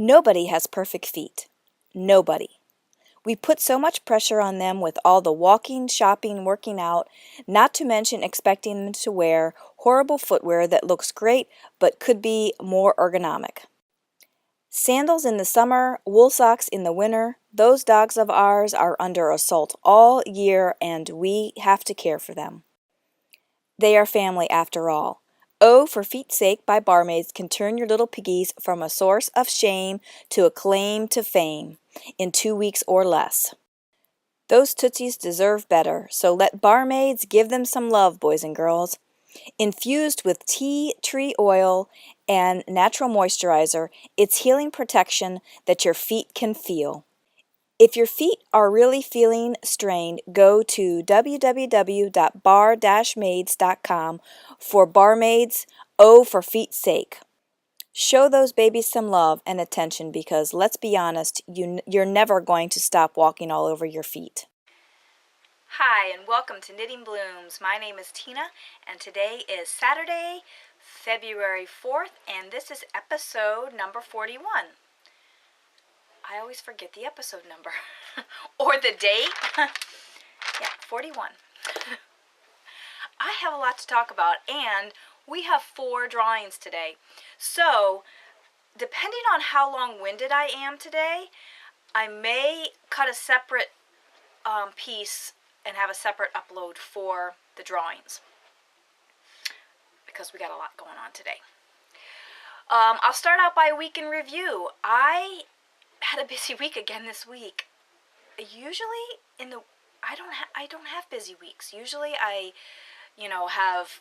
Nobody has perfect feet. Nobody. We put so much pressure on them with all the walking, shopping, working out, not to mention expecting them to wear horrible footwear that looks great but could be more ergonomic. Sandals in the summer, wool socks in the winter, those dogs of ours are under assault all year and we have to care for them. They are family after all. Oh, for feet's sake by barmaids can turn your little piggies from a source of shame to a claim to fame in 2 weeks or less. Those tootsies deserve better, so let barmaids give them some love, boys and girls. Infused with tea tree oil and natural moisturizer, it's healing protection that your feet can feel. If your feet are really feeling strained, go to www.bar-maids.com for barmaids, oh for feet's sake. Show those babies some love and attention because, let's be honest, you're never going to stop walking all over your feet. Hi, and welcome to Knitting Blooms. My name is Tina, and today is Saturday, February 4th, and this is episode number 41. I always forget the episode number or the date. Yeah, 41. I have a lot to talk about, and we have 4 drawings today. So, depending on how long-winded I am today, I may cut a separate piece and have a separate upload for the drawings because we got a lot going on today. I'll start out by a week in review. I had a busy week again this week. Usually I don't have busy weeks. Usually I have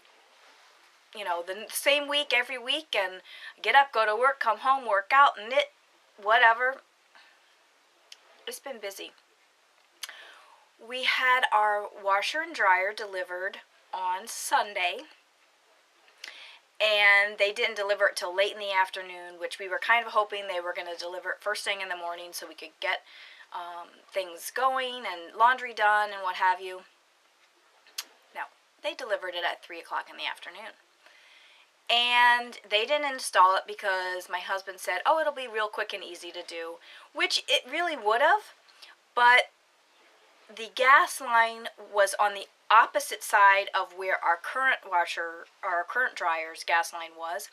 the same week every week and get up, go to work, come home, work out, knit, whatever. It's been busy. We had our washer and dryer delivered on Sunday, and they didn't deliver it till late in the afternoon, which we were kind of hoping they were going to deliver it first thing in the morning so we could get things going and laundry done and what have you. No, they delivered it at 3 o'clock in the afternoon. And they didn't install it because my husband said, oh, it'll be real quick and easy to do, which it really would have, but the gas line was on the opposite side of where our current washer, or our current dryer's gas line was.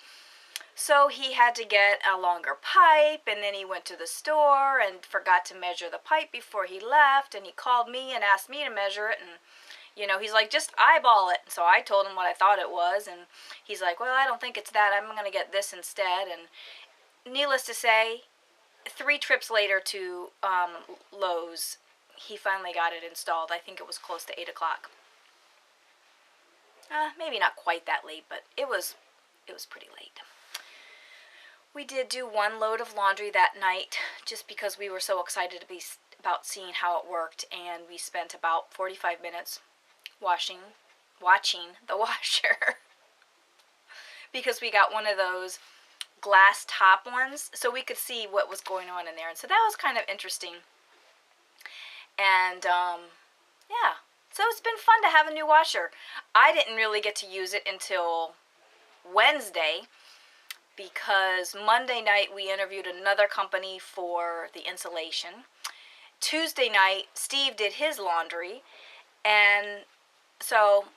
So he had to get a longer pipe, and then he went to the store and forgot to measure the pipe before he left, and he called me and asked me to measure it, and he's like, just eyeball it. So I told him what I thought it was, and he's like, well, I don't think it's that. I'm going to get this instead. And needless to say, 3 trips later to Lowe's, he finally got it installed. I think it was close to 8 o'clock. Maybe not quite that late, but it was pretty late. We did do 1 load of laundry that night just because we were so excited about seeing how it worked, and we spent about 45 minutes watching the washer because we got one of those glass top ones so we could see what was going on in there, and so that was kind of interesting. And yeah, so it's been fun to have a new washer. I didn't really get to use it until Wednesday because Monday night we interviewed another company for the insulation. Tuesday night Steve did his laundry, and so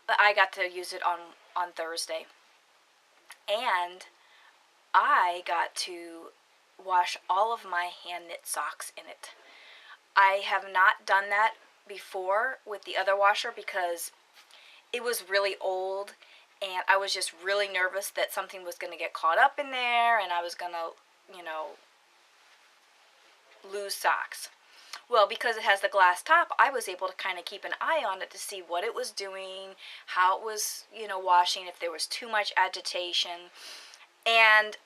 I got to use it on Thursday. And I got to wash all of my hand knit socks in it. I have not done that before with the other washer because it was really old and I was just really nervous that something was going to get caught up in there and I was going to, lose socks. Well, because it has the glass top, I was able to kind of keep an eye on it to see what it was doing, how it was, washing, if there was too much agitation. And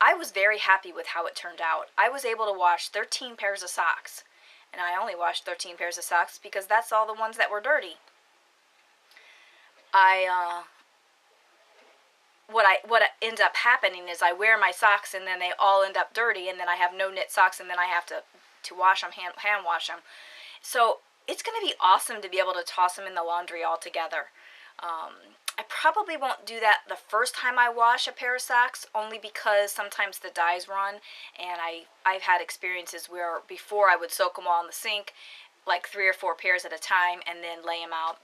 I was very happy with how it turned out. I was able to wash 13 pairs of socks. And I only washed 13 pairs of socks because that's all the ones that were dirty. What ends up happening is I wear my socks and then they all end up dirty, and then I have no knit socks and then I have to wash them, hand wash them. So it's going to be awesome to be able to toss them in the laundry all together. I probably won't do that the first time I wash a pair of socks, only because sometimes the dyes run, and I've had experiences where before I would soak them all in the sink, like 3 or 4 pairs at a time, and then lay them out,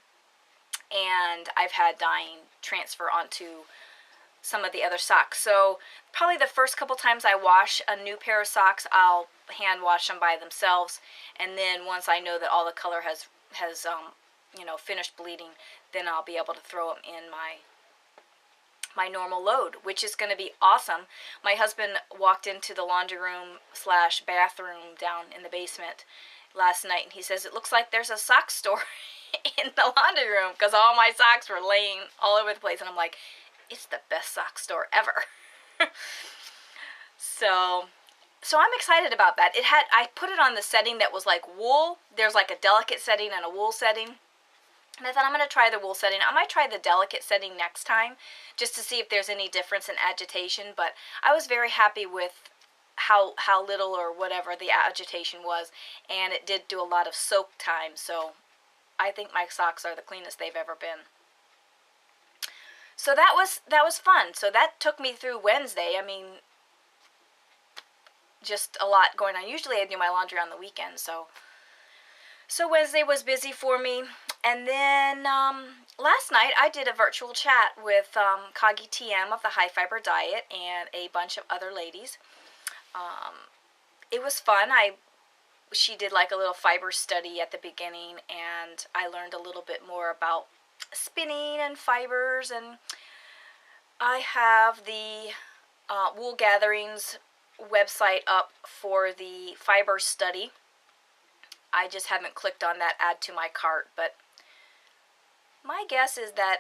and I've had dyeing transfer onto some of the other socks. So probably the first couple times I wash a new pair of socks, I'll hand wash them by themselves, and then once I know that all the color has you know, finished bleeding, then I'll be able to throw them in my normal load, which is going to be awesome. My husband walked into the laundry room / bathroom down in the basement last night, and he says, it looks like there's a sock store in the laundry room, because all my socks were laying all over the place, and I'm like, it's the best sock store ever. So I'm excited about that. I put it on the setting that was like wool. There's like a delicate setting and a wool setting. And I thought, I'm going to try the wool setting. I might try the delicate setting next time, just to see if there's any difference in agitation. But I was very happy with how little or whatever the agitation was. And it did do a lot of soak time. So I think my socks are the cleanest they've ever been. So that was fun. So that took me through Wednesday. I mean, just a lot going on. Usually I do my laundry on the weekend, so Wednesday was busy for me. And then last night I did a virtual chat with Kagi TM of the High Fiber Diet and a bunch of other ladies. It was fun. She did like a little fiber study at the beginning, and I learned a little bit more about spinning and fibers. And I have the Wool Gatherings website up for the fiber study. I just haven't clicked on that add to my cart, but my guess is that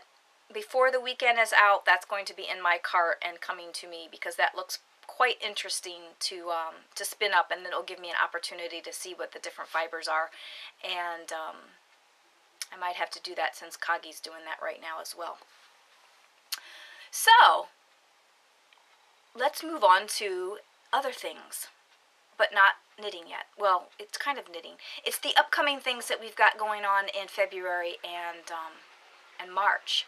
before the weekend is out, that's going to be in my cart and coming to me, because that looks quite interesting to spin up, and it'll give me an opportunity to see what the different fibers are. And I might have to do that since Kagi's doing that right now as well. So let's move on to other things, but not knitting yet. Well, it's kind of knitting. It's the upcoming things that we've got going on in February and March.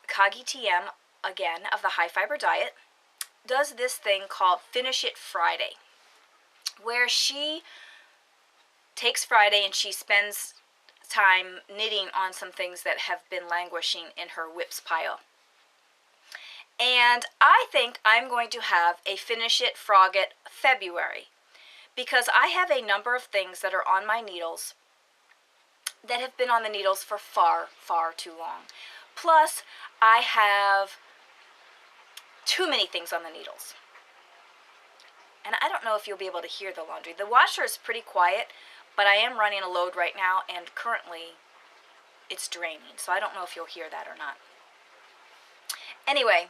Kagi TM, again, of the High Fiber Diet, does this thing called Finish It Friday, where she takes Friday and she spends time knitting on some things that have been languishing in her whips pile. And I think I'm going to have a Finish It Frog It February, because I have a number of things that are on my needles that have been on the needles for far, far too long. Plus, I have too many things on the needles. And I don't know if you'll be able to hear the laundry. The washer is pretty quiet, but I am running a load right now, and currently it's draining, so I don't know if you'll hear that or not. Anyway,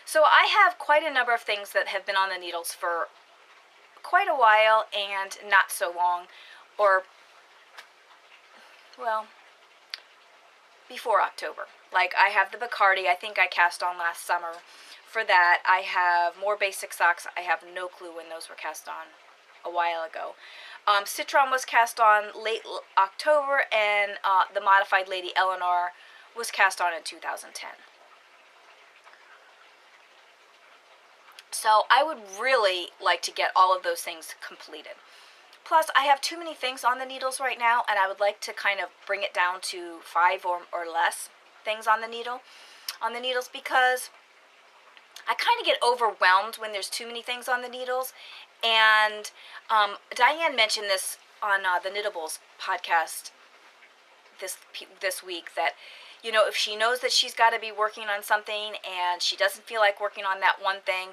so I have quite a number of things that have been on the needles for quite a while and not so long, or, well, before October. Like, I have the Bacardi, I think I cast on last summer. For that, I have more basic socks. I have no clue when those were cast on, a while ago. Citron was cast on late October, and the Modified Lady Eleanor was cast on in 2010. So I would really like to get all of those things completed. Plus, I have too many things on the needles right now, and I would like to kind of bring it down to 5 or less things on the needles, because I kind of get overwhelmed when there's too many things on the needles. And Diane mentioned this on the Knittables podcast this week, that, you know, if she knows that she's got to be working on something and she doesn't feel like working on that one thing,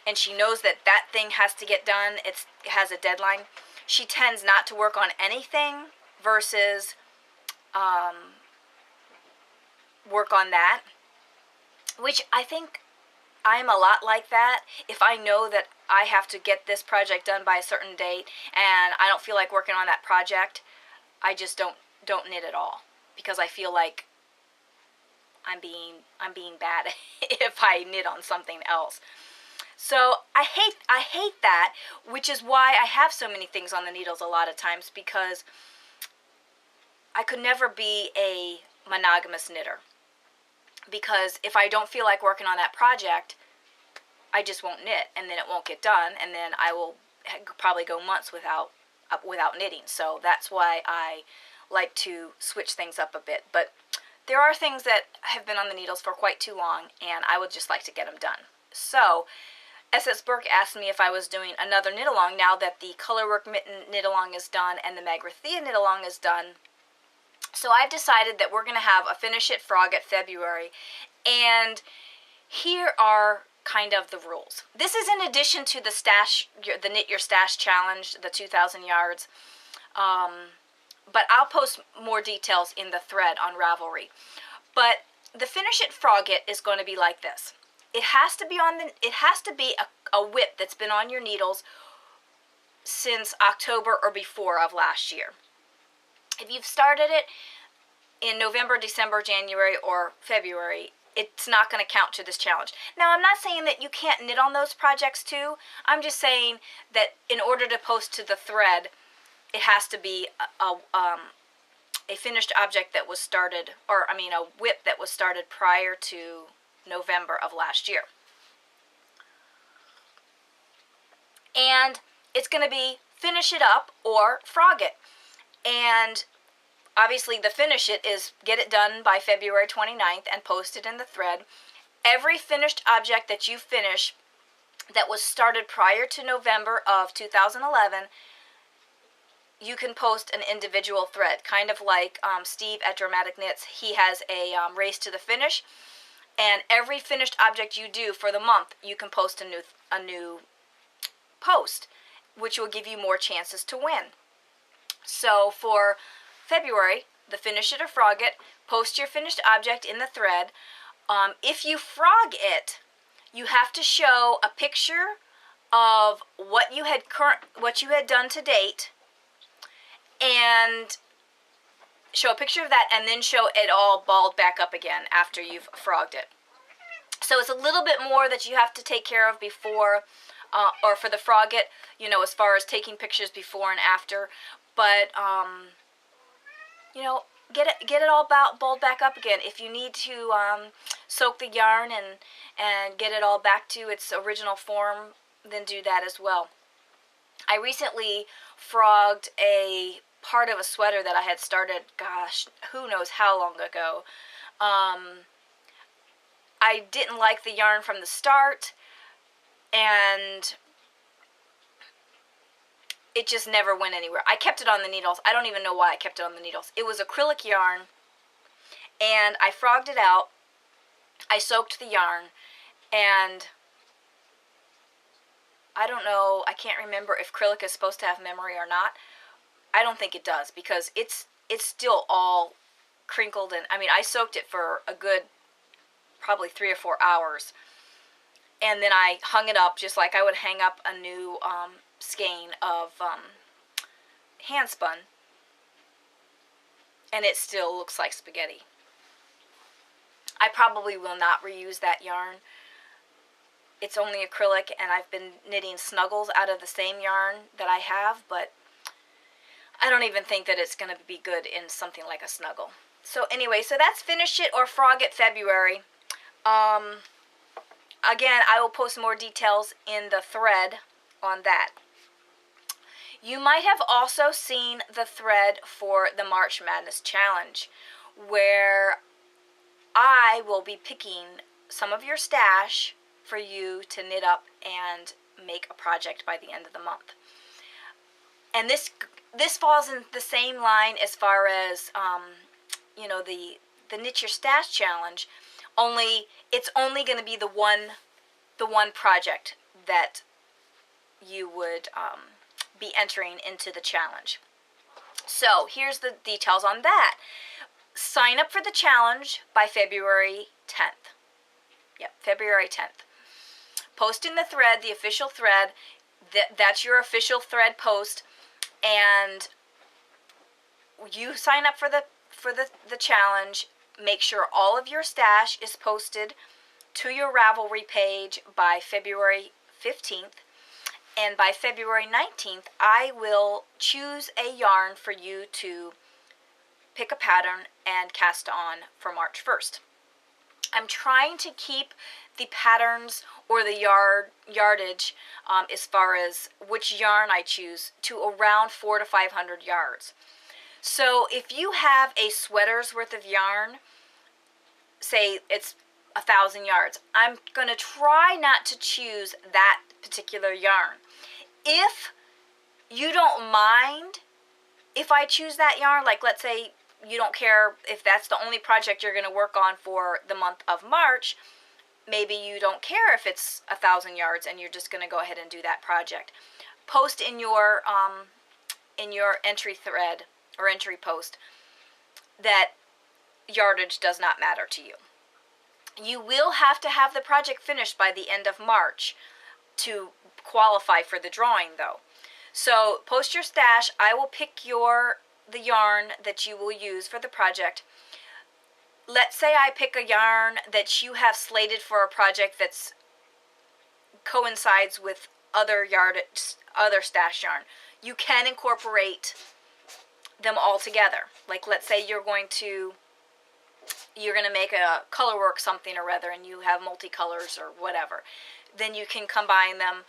and she knows that that thing has to get done, it has a deadline, she tends not to work on anything versus work on that, which I think I'm a lot like that. If I know that I have to get this project done by a certain date and I don't feel like working on that project, I just don't knit at all, because I feel like I'm being bad if I knit on something else. So I hate that, which is why I have so many things on the needles a lot of times, because I could never be a monogamous knitter, because if I don't feel like working on that project, I just won't knit, and then it won't get done, and then I will probably go months without knitting. So that's why I like to switch things up a bit. But there are things that have been on the needles for quite too long, and I would just like to get them done. So SS Burke asked me if I was doing another knit along now that the Colorwork Mitten knit along is done and the Magrathea knit along is done. So I've decided that we're going to have a Finish It Frog at February, and here are kind of the rules. This is in addition to the Knit Your Stash Challenge, the 2,000 yards, but I'll post more details in the thread on Ravelry. But the Finish It Frogget is going to be like this. It has to be a whip that's been on your needles since October or before of last year. If you've started it in November, December, January, or February, it's not going to count to this challenge. Now, I'm not saying that you can't knit on those projects too. I'm just saying that in order to post to the thread, it has to be a finished object that was started, or I mean a whip that was started prior to November of last year. And it's going to be Finish It Up or Frog It. And obviously the Finish It is get it done by February 29th and post it in the thread. Every finished object that you finish that was started prior to November of 2011, you can post an individual thread, kind of like Steve at Dramatic Knits. He has a race to the finish, and every finished object you do for the month, you can post a new post, which will give you more chances to win. So for February, the Finish It or Frog It, post your finished object in the thread. If you frog it, you have to show a picture of what you had done to date, and show a picture of that, and then show it all balled back up again after you've frogged it. So it's a little bit more that you have to take care of before, or for the frog it, you know, as far as taking pictures before and after. But you know, get it all balled back up again. If you need to soak the yarn and get it all back to its original form, then do that as well. I recently frogged a part of a sweater that I had started, gosh, who knows how long ago. I didn't like the yarn from the start, and it just never went anywhere. I kept it on the needles. I don't even know why I kept it on the needles. It was acrylic yarn, and I frogged it out. I soaked the yarn, and I don't know, I can't remember if acrylic is supposed to have memory or not. I don't think it does, because it's still all crinkled, and I mean, I soaked it for a good probably 3 or 4 hours, and then I hung it up just like I would hang up a new skein of hand spun, and it still looks like spaghetti. I probably will not reuse that yarn. It's only acrylic, and I've been knitting snuggles out of the same yarn that I have, but I don't even think that it's going to be good in something like a snuggle. So anyway, so that's Finish It or Frog It February. Again, I will post more details in the thread on that. You might have also seen the thread for the March Madness Challenge, where I will be picking some of your stash for you to knit up and make a project by the end of the month. And this falls in the same line as far as you know, the Knit Your Stash Challenge. Only it's only going to be the one project that you would be entering into the challenge. So here's the details on that. Sign up for the challenge by February 10th. Yep, February 10th. Post in the thread, the official thread. That's your official thread post, and you sign up for the challenge. Make sure all of your stash is posted to your Ravelry page by February 15th. And by February 19th, I will choose a yarn for you to pick a pattern and cast on for March 1st. I'm trying to keep the patterns or the yardage as far as which yarn I choose to around 400 to 500 yards. So if you have a sweater's worth of yarn, say it's 1,000 yards, I'm going to try not to choose that particular yarn. If you don't mind if I choose that yarn, like let's say you don't care if that's the only project you're going to work on for the month of March, maybe you don't care if it's 1,000 yards and you're just going to go ahead and do that project. Post in your entry thread or entry post that yardage does not matter to you. You will have to have the project finished by the end of March to qualify for the drawing though. So post your stash. I will pick the yarn that you will use for the project. Let's say I pick a yarn that you have slated for a project that's coincides with other stash yarn. You can incorporate them all together. Like let's say you're going to make a colorwork something or other and you have multicolors or whatever. Then you can combine them.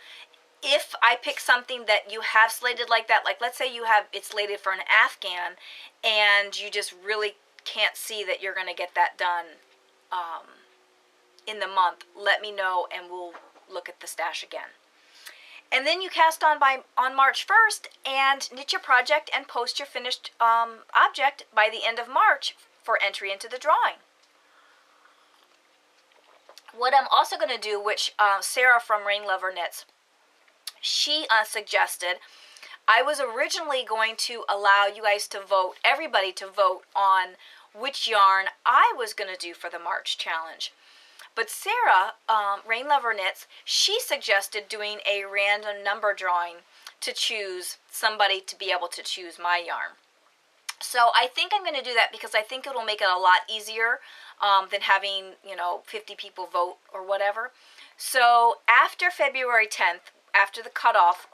If I pick something that you have slated like that, like let's say it's slated for an Afghan and you just really can't see that you're going to get that done in the month, let me know and we'll look at the stash again. And then you cast on March 1st and knit your project and post your finished object by the end of March for entry into the drawing. What I'm also going to do, which Sarah from Rainlover knits, she suggested, I was originally going to allow you guys to vote, everybody to vote on which yarn I was going to do for the March challenge. But Sarah, Rainlover knits, she suggested doing a random number drawing to choose somebody to be able to choose my yarn. So I think I'm going to do that because I think it'll make it a lot easier than having, 50 people vote or whatever. So after February 10th, after the cutoff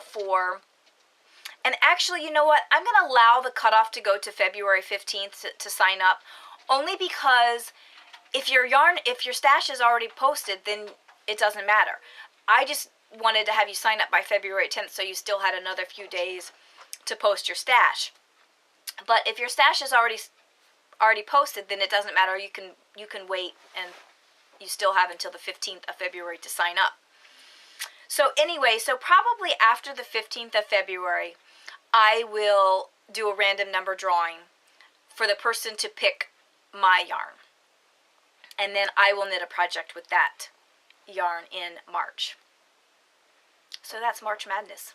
and actually, you know what? I'm going to allow the cutoff to go to February 15th to sign up, only because if your stash is already posted, then it doesn't matter. I just wanted to have you sign up by February 10th so you still had another few days to post your stash. But if your stash is already posted, then it doesn't matter. You can wait, and you still have until the 15th of February to sign up. So anyway, so probably after the 15th of February, I will do a random number drawing for the person to pick my yarn. And then I will knit a project with that yarn in March. So that's March Madness.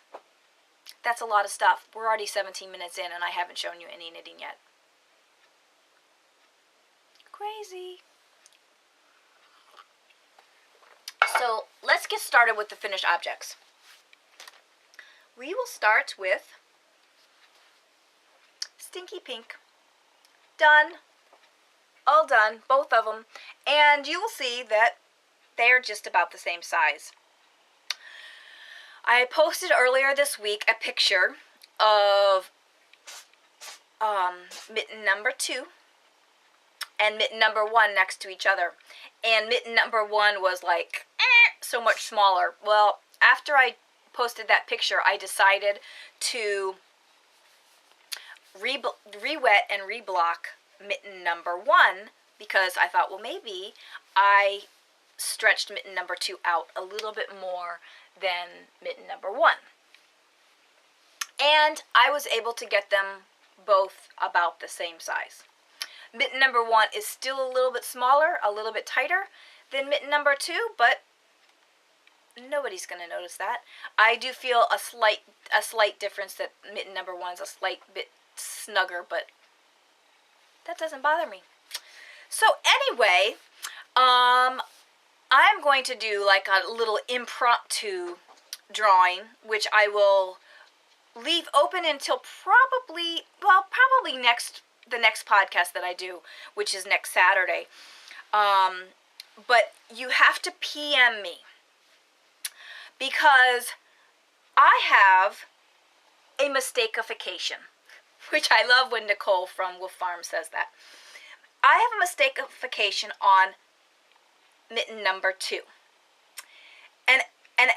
That's a lot of stuff. We're already 17 minutes in and I haven't shown you any knitting yet. Crazy. So let's get started with the finished objects. We will start with Stinky Pink. Done. All done, both of them. And you will see that they are just about the same size. I posted earlier this week a picture of mitten number 2 and mitten number 1 next to each other. And mitten number 1 was like so much smaller. Well, after I posted that picture, I decided to re-wet and reblock mitten number 1 because I thought, well, maybe I stretched mitten number 2 out a little bit more than mitten number 1. And I was able to get them both about the same size. Mitten number 1 is still a little bit smaller, a little bit tighter than mitten number 2, but nobody's going to notice that. I do feel a slight difference that mitten number 1 is a slight bit snugger, but that doesn't bother me. So anyway, I'm going to do like a little impromptu drawing, which I will leave open until probably the next podcast that I do, which is next Saturday. But you have to PM me because I have a mistakeification, which I love when Nicole from Wolf Farm says that. I have a mistakeification on mitten number 2. And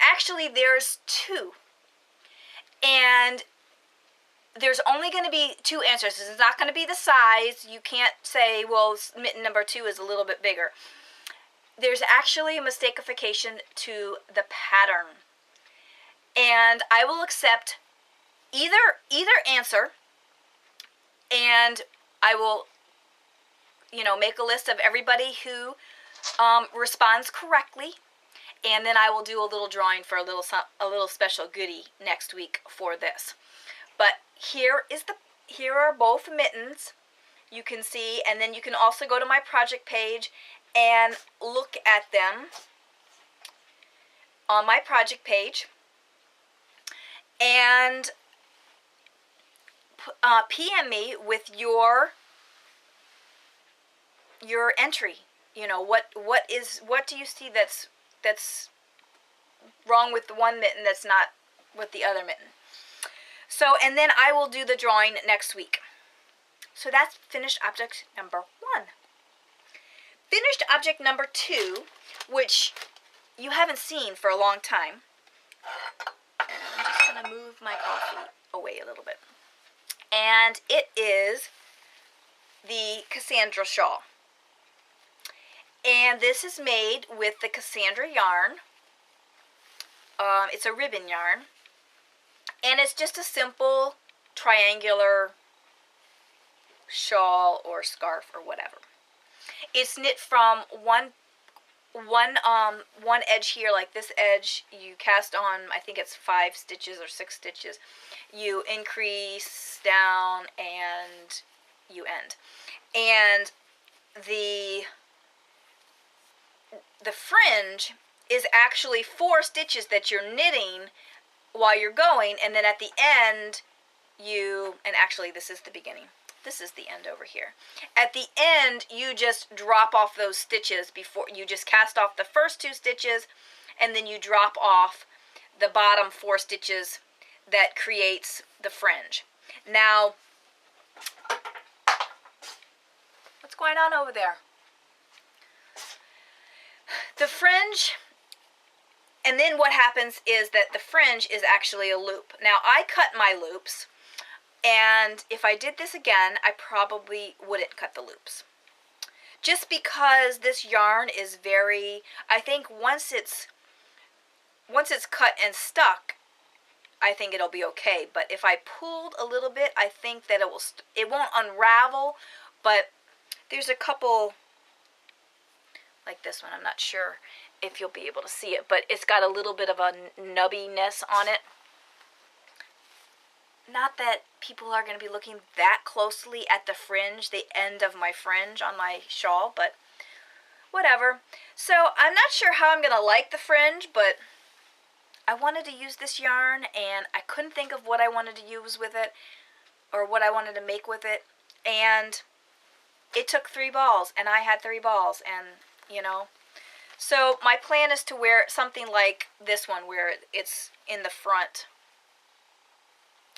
actually there's 2. And there's only going to be 2 answers. This is not going to be the size. You can't say, well, mitten number 2 is a little bit bigger. There's actually a mistakeification to the pattern. And I will accept either answer, and I will, make a list of everybody who responds correctly, and then I will do a little drawing for a little special goodie next week for this. But here are both mittens. You can see, and then you can also go to my project page and look at them on my project page, and PM me with your entry. What do you see that's wrong with the one mitten that's not with the other mitten? So, and then I will do the drawing next week. So that's finished object number 1. Finished object number 2, which you haven't seen for a long time. And I'm just going to move my coffee away a little bit. And it is the Cassandra Shawl. And this is made with the Cassandra yarn. It's a ribbon yarn. And it's just a simple triangular shawl or scarf or whatever. It's knit from one edge here, like this edge. You cast on, I think it's 5 stitches or 6 stitches. You increase down and you end. And the fringe is actually 4 stitches that you're knitting while you're going, and then at the end and actually this is the beginning. This is the end over here. At the end, you just drop off those stitches before you just cast off the first 2 stitches, and then you drop off the bottom 4 stitches that creates the fringe. Now, what's going on over there? The fringe, and then what happens is that the fringe is actually a loop. Now, I cut my loops, and if I did this again, I probably wouldn't cut the loops. Just because this yarn is very, I think once it's cut and stuck, I think it'll be okay. But if I pulled a little bit, I think that it won't unravel, but there's a couple, like this one, I'm not sure if you'll be able to see it, but it's got a little bit of a nubbiness on it. Not that people are going to be looking that closely at the fringe, the end of my fringe on my shawl, but whatever. So I'm not sure how I'm going to like the fringe, but I wanted to use this yarn, and I couldn't think of what I wanted to use with it, or what I wanted to make with it, and it took 3 balls, and I had 3 balls, and, So my plan is to wear something like this one, where it's in the front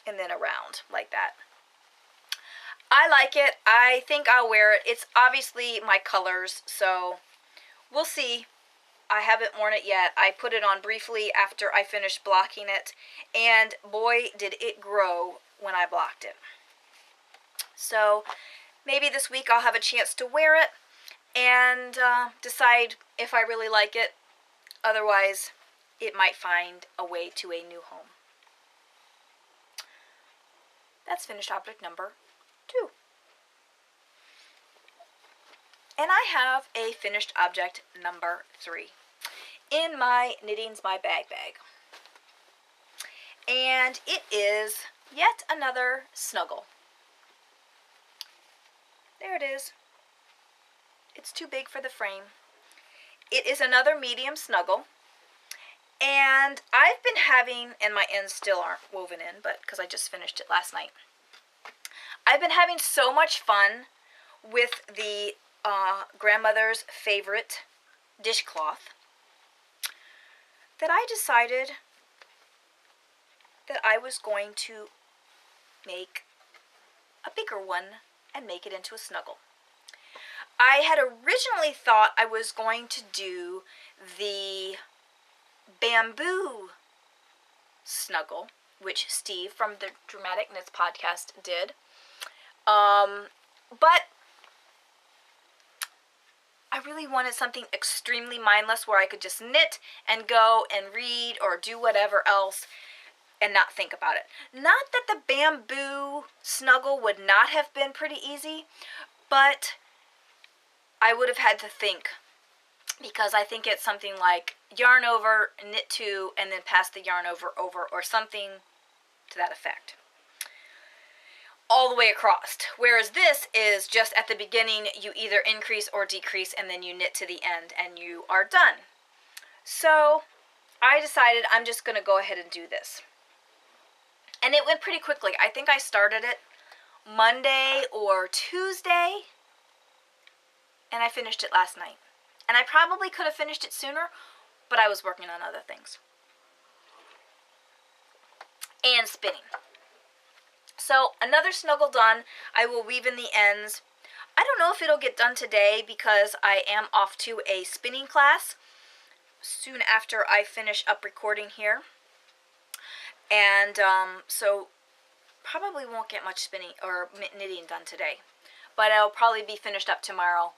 and then around, like that. I like it. I think I'll wear it. It's obviously my colors, so we'll see. I haven't worn it yet. I put it on briefly after I finished blocking it, and boy, did it grow when I blocked it. So maybe this week I'll have a chance to wear it and decide if I really like it. Otherwise, it might find a way to a new home. That's finished object number 2. And I have a finished object number 3 in my Knittings My Bag. And it is yet another Snuggle. There it is. It's too big for the frame. It is another medium Snuggle. And I've been having, and my ends still aren't woven in, but because I just finished it last night. I've been having so much fun with the grandmother's favorite dishcloth that I decided that I was going to make a bigger one and make it into a snuggle. I had originally thought I was going to do the bamboo snuggle, which Steve from the Dramatic Knits podcast did. But I really wanted something extremely mindless where I could just knit and go and read or do whatever else and not think about it. Not that the bamboo snuggle would not have been pretty easy, but I would have had to think, because I think it's something like yarn over, knit two, and then pass the yarn over, or something to that effect. All the way across. Whereas this is just at the beginning, you either increase or decrease, and then you knit to the end, and you are done. So I decided I'm just going to go ahead and do this. And it went pretty quickly. I think I started it Monday or Tuesday, and I finished it last night. And I probably could have finished it sooner, but I was working on other things. And spinning. So, another snuggle done. I will weave in the ends. I don't know if it'll get done today because I am off to a spinning class soon after I finish up recording here. And so probably won't get much spinning or knitting done today. But I'll probably be finished up tomorrow.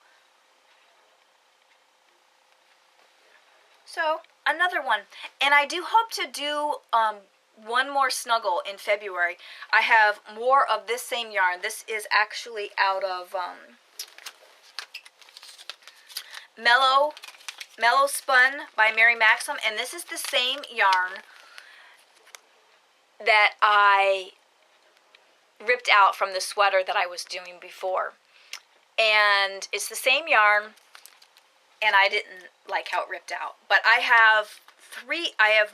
So, another one. And I do hope to do one more snuggle in February. I have more of this same yarn. This is actually out of Melow Spun by Mary Maxim. And this is the same yarn that I ripped out from the sweater that I was doing before. And it's the same yarn, and I didn't like how it ripped out. But I have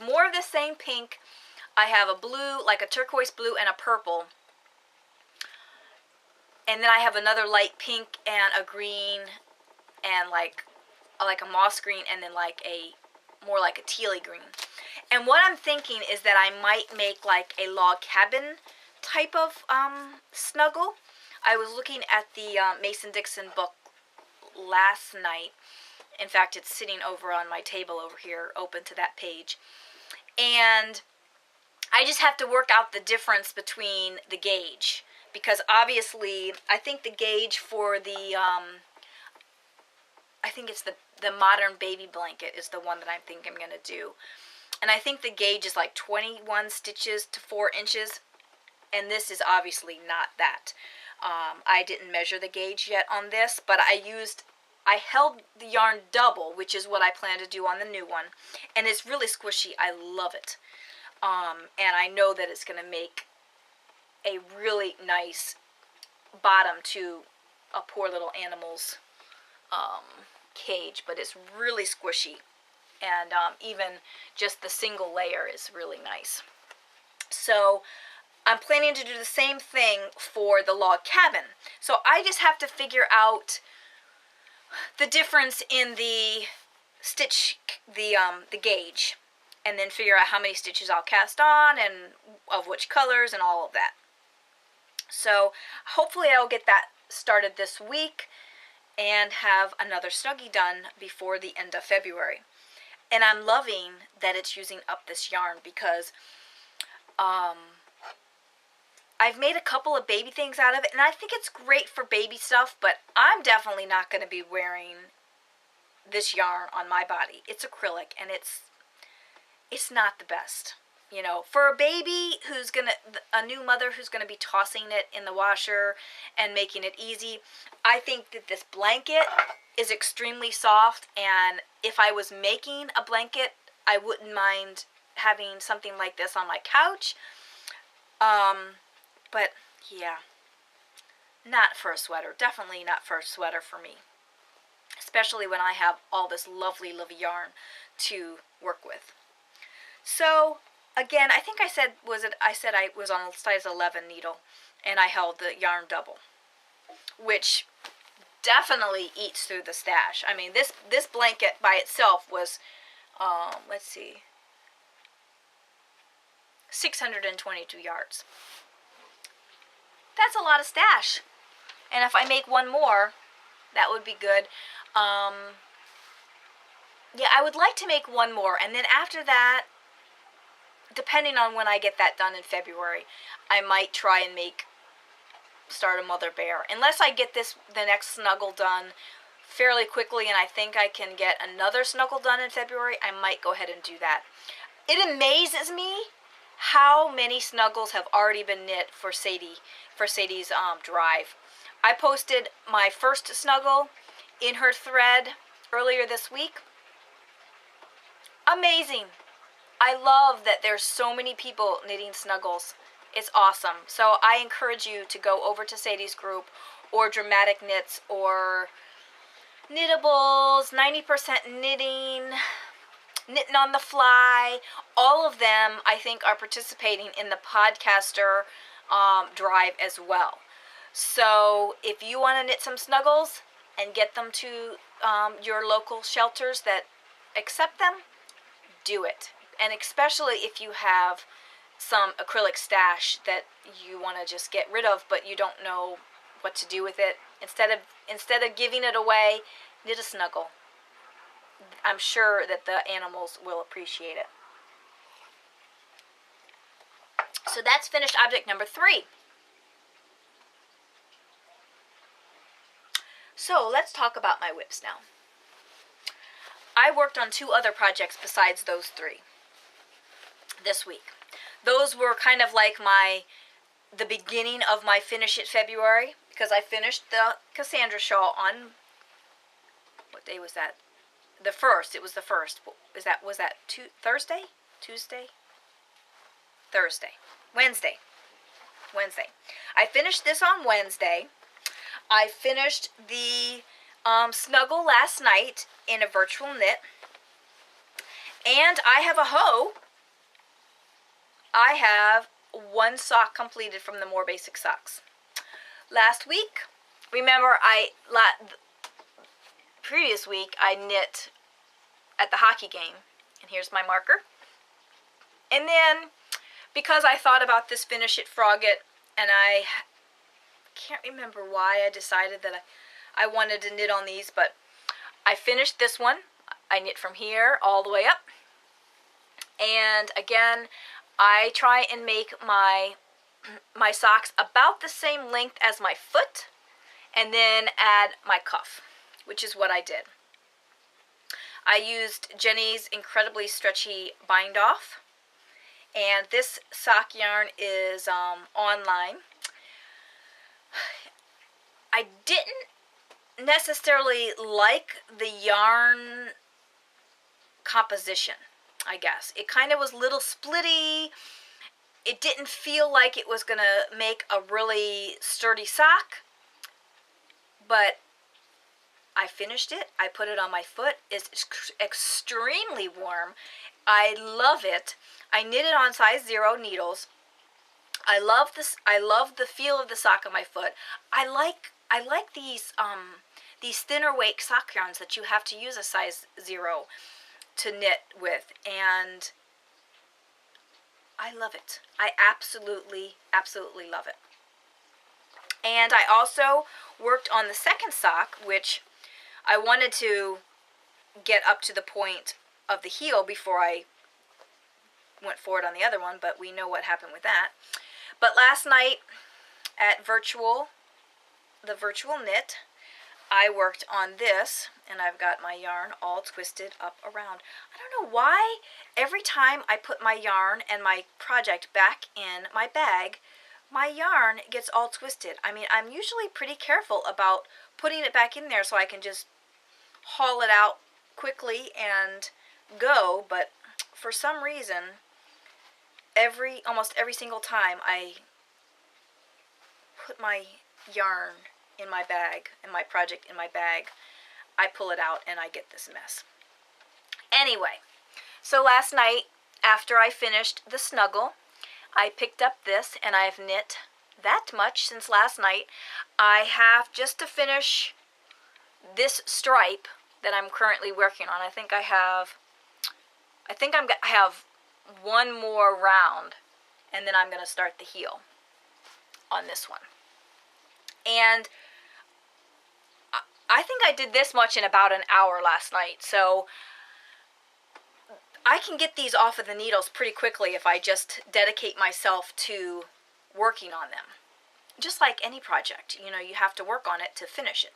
more of the same pink. I have a blue, like a turquoise blue, and a purple. And then I have another light pink and a green and like a moss green, and then like more like a tealy green. And what I'm thinking is that I might make like a log cabin type of snuggle. I was looking at the Mason-Dixon book last night. In fact, it's sitting over on my table over here, open to that page. And I just have to work out the difference between the gauge. Because obviously, I think the gauge for the, I think it's the modern baby blanket is the one that I think I'm going to do. And I think the gauge is like 21 stitches to 4 inches. And this is obviously not that. I didn't measure the gauge yet on this, but I held the yarn double, which is what I plan to do on the new one. And it's really squishy. I love it. And I know that it's going to make a really nice bottom to a poor little animal's cage, but it's really squishy. And even just the single layer is really nice. So I'm planning to do the same thing for the log cabin. So I just have to figure out the difference in the stitch, the gauge, and then figure out how many stitches I'll cast on and of which colors and all of that. So hopefully I'll get that started this week and have another snuggie done before the end of February. And I'm loving that it's using up this yarn because I've made a couple of baby things out of it, and I think it's great for baby stuff, but I'm definitely not going to be wearing this yarn on my body. It's acrylic, and it's not the best. You know, for a baby a new mother who's going to be tossing it in the washer and making it easy, I think that this blanket is extremely soft, and if I was making a blanket, I wouldn't mind having something like this on my couch. But yeah, not for a sweater. Definitely not for a sweater for me. Especially when I have all this lovely, lovely yarn to work with. So, again, I think I said I was on a size 11 needle, and I held the yarn double, which definitely eats through the stash. I mean, this blanket by itself was, let's see, 622 yards. that's a lot of stash. And if I make one more, that would be good. Yeah, I would like to make one more. And then after that, depending on when I get that done in February, I might try and start a mother bear. Unless I get the next Snuggle done fairly quickly and I think I can get another Snuggle done in February, I might go ahead and do that. It amazes me how many Snuggles have already been knit for Sadie's drive. I posted my first Snuggle in her thread earlier this week. Amazing. I love that there's so many people knitting Snuggles. It's awesome. So I encourage you to go over to Sadie's group or Dramatic Knits or Knittables, 90% Knitting, Knitting on the Fly. All of them, I think, are participating in the podcaster drive as well. So if you want to knit some Snuggles and get them to your local shelters that accept them, do it. And especially if you have some acrylic stash that you want to just get rid of, but you don't know what to do with it. Instead of giving it away, knit a Snuggle. I'm sure that the animals will appreciate it. So that's finished object number 3. So let's talk about my whips now. I worked on 2 other projects besides those 3 this week. Those were kind of like the beginning of my Finish It February, because I finished the Cassandra Shawl on, what day was that? The 1st. It was the 1st. Was that Thursday? Tuesday? Thursday. Wednesday. I finished this on Wednesday. I finished the Snuggle last night in a virtual knit. And I have a hoe. I have 1 sock completed from the More Basic Socks. Last week, remember previous week I knit at the hockey game. And here's my marker. And then, because I thought about this Finish It Frogget, and I can't remember why I decided that I wanted to knit on these, but I finished this one. I knit from here all the way up. And again, I try and make my socks about the same length as my foot, and then add my cuff, which is what I did. I used Jenny's incredibly stretchy bind off, and this sock yarn is online. I didn't necessarily like the yarn composition, I guess. It kind of was a little splitty. It didn't feel like it was going to make a really sturdy sock, but I finished it. I put it on my foot. It's extremely warm. I love it. I knit it on size 0 needles. I love this. I love the feel of the sock on my foot. I like these thinner weight sock yarns that you have to use a size 0 to knit with, and I love it. I absolutely love it. And I also worked on the second sock, which I wanted to get up to the point of the heel before I went forward on the other one, but we know what happened with that. But last night at the virtual knit, I worked on this, and I've got my yarn all twisted up around. I don't know why every time I put my yarn and my project back in my bag, my yarn gets all twisted. I mean, I'm usually pretty careful about putting it back in there so I can just haul it out quickly and go, but for some reason, almost every single time I put my yarn in my bag, and my project in my bag, I pull it out and I get this mess. Anyway, so last night, after I finished the Snuggle, I picked up this, and I've knit that much since last night. I have just to finish this stripe that I'm currently working on. I have one more round, and then I'm going to start the heel on this one. And I think I did this much in about an hour last night, so I can get these off of the needles pretty quickly if I just dedicate myself to working on them. Just like any project, you know, you have to work on it to finish it.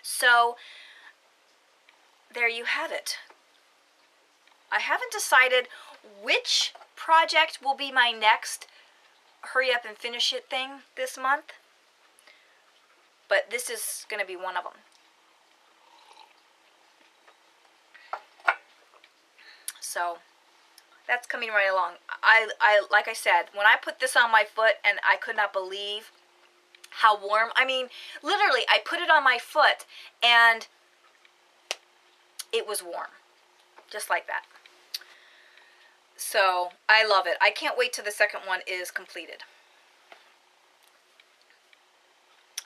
So there you have it. I haven't decided which project will be my next hurry up and finish it thing this month, but this is going to be one of them. So that's coming right along. I like I said, when I put this on my foot, and I could not believe how warm. I mean, literally, I put it on my foot and it was warm, just like that. So I love it. I can't wait till the second one is completed.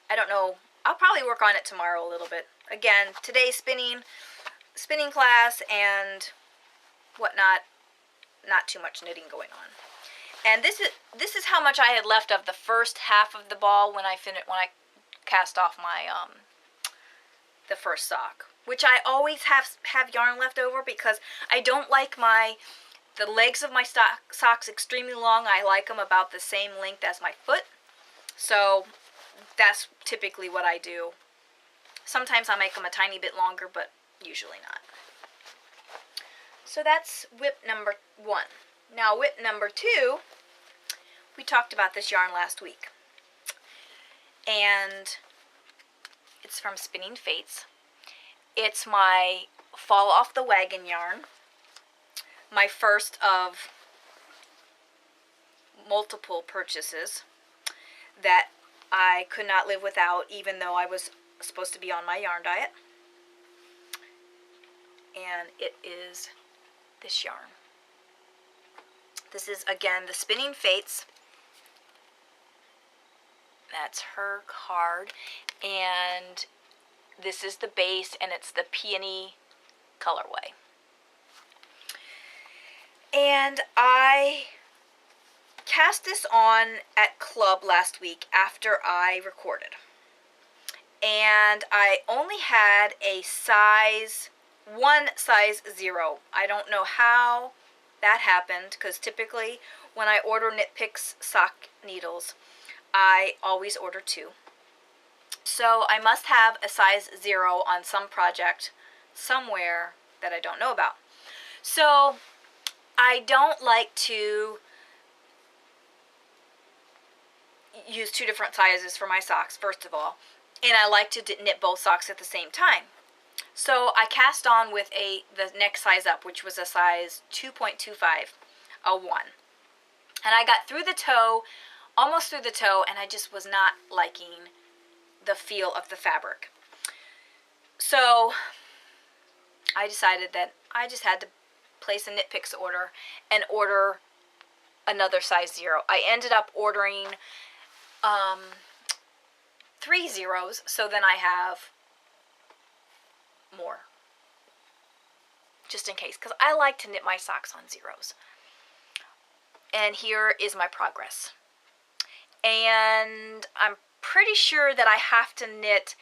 I don't know. I'll probably work on it tomorrow a little bit. Again, today's spinning class and whatnot. Not too much knitting going on. And this is how much I had left of the first half of the ball when I cast off my the first sock, which I always have yarn left over because I don't like the legs of my socks extremely long. I like them about the same length as my foot. So that's typically what I do. Sometimes I make them a tiny bit longer, but usually not. So that's whip number 1. Now whip number 2, we talked about this yarn last week. And it's from Spinning Fates. It's my Fall Off the Wagon yarn. My first of multiple purchases that I could not live without, even though I was supposed to be on my yarn diet. And it is this yarn. This is, again, the Spinning Fates. That's her card. And this is the base, and it's the Peony colorway. And I cast this on at club last week after I recorded. And I only had a one size 0. I don't know how that happened, because typically when I order Knit Picks sock needles, I always order 2. So I must have a size 0 on some project somewhere that I don't know about. So I don't like to use 2 different sizes for my socks, first of all. And I like to knit both socks at the same time. So I cast on with the next size up, which was a size 2.25, a 1. And I got through the toe, almost through the toe, and I just was not liking the feel of the fabric. So I decided that I just had to place a Knit Picks order and order another size 0. I ended up ordering 3 zeros, so then I have more, just in case, because I like to knit my socks on zeros. And here is my progress. And I'm pretty sure that I have to knit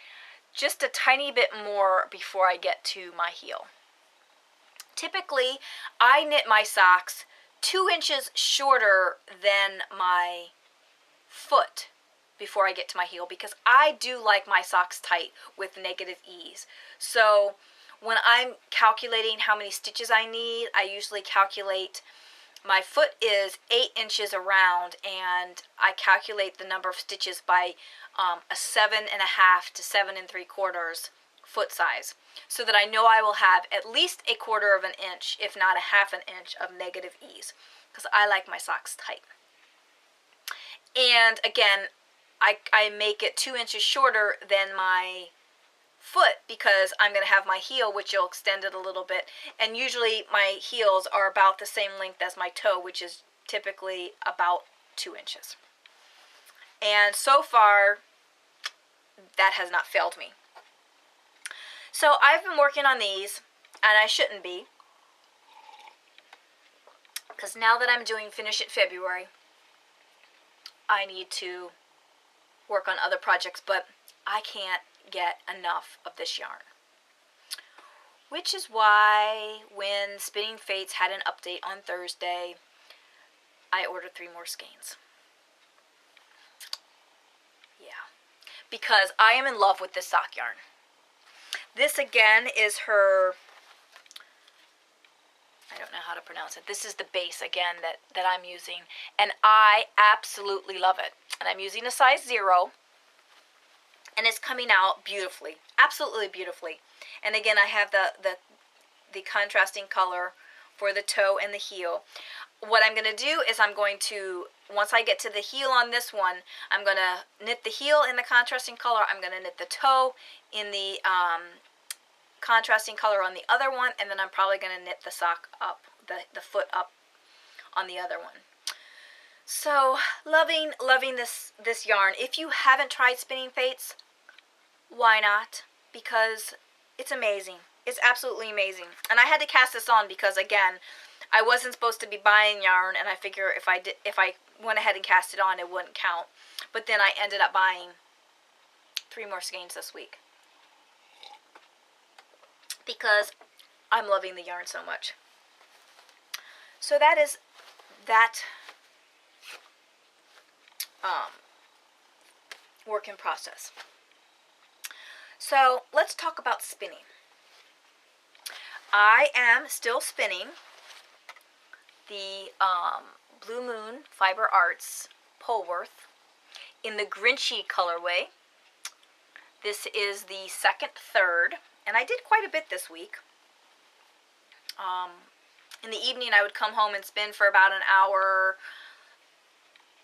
just a tiny bit more before I get to my heel. Typically, I knit my socks 2 inches shorter than my foot before I get to my heel, because I do like my socks tight with negative ease. So when I'm calculating how many stitches I need, I usually calculate, my foot is 8 inches around, and I calculate the number of stitches by a 7.5 to 7 3/4 foot size, so that I know I will have at least a 1/4 inch, if not a 1/2 inch of negative ease, because I like my socks tight. And again, I make it 2 inches shorter than my foot because I'm going to have my heel, which will extend it a little bit. And usually my heels are about the same length as my toe, which is typically about 2 inches. And so far, that has not failed me. So I've been working on these, and I shouldn't be, because now that I'm doing Finish It February, I need to work on other projects, but I can't get enough of this yarn. Which is why when Spinning Fates had an update on Thursday, I ordered 3 more skeins. Yeah, because I am in love with this sock yarn. This again is her, I don't know how to pronounce it. This is the base again that I'm using, and I absolutely love it. And I'm using a size 0, and it's coming out beautifully, absolutely beautifully. And again, I have the contrasting color for the toe and the heel. What I'm going to do is I'm going to, once I get to the heel on this one, I'm going to knit the heel in the contrasting color. I'm going to knit the toe in the contrasting color on the other one, and then I'm probably going to knit the sock up, the foot up on the other one. So, loving this yarn. If you haven't tried Spinning Fates, why not? Because it's amazing. It's absolutely amazing. And I had to cast this on because, again, I wasn't supposed to be buying yarn, and I figure if I went ahead and cast it on, it wouldn't count. But then I ended up buying 3 more skeins this week because I'm loving the yarn so much. So that is that work in process. So let's talk about spinning. I am still spinning the Blue Moon Fiber Arts Polwarth in the Grinchy colorway. This is the second third, and I did quite a bit this week. In the evening I would come home and spin for about an hour